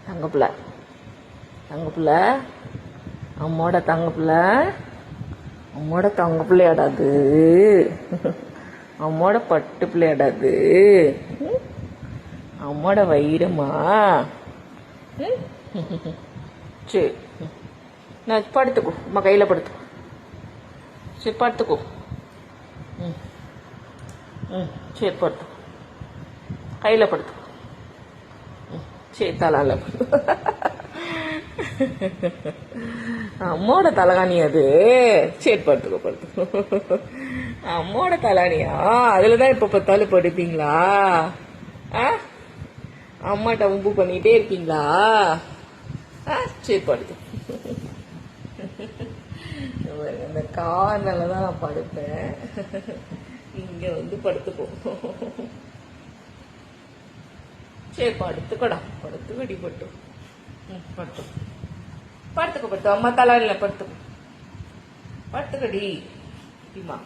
தங்கப்புல தங்கப்புல அம்மோட தங்கப்புல அம்மோட தங்க பிள்ளையாடாது, அம்மோட பட்டு பிள்ளையாடாது, அம்மோட வயிறுமா. சரி நான் படுத்துக்கோ, அம்மா கையில் படுத்துக்கோ. சரி படுத்துக்கோ. ம் ம் சரி படுத்துக்கோ, கையில் படுத்துக்கோ. சரி தலால அம்மோட தலகாணி அது. சரி படுத்துக்கோ படுத்துக்கோ. அம்மோட தலானியா? அதுலதான் இப்ப பார்த்தாலும் படுப்பீங்களா? அம்மாட்ட உம்பு பண்ணிட்டே இருக்கீங்களா? சரி படுத்து. இந்த கார்னர்ல தான் நான் படுப்பேன், இங்க வந்து படுத்துக்கோ. சரி படுத்துக்கடா, படுத்து வெடி பட்டு. படுத்து படுத்துக்கோ படுத்து, அம்மா தலானில படுத்துக்கோ. படுத்துக்கடி இம்மா.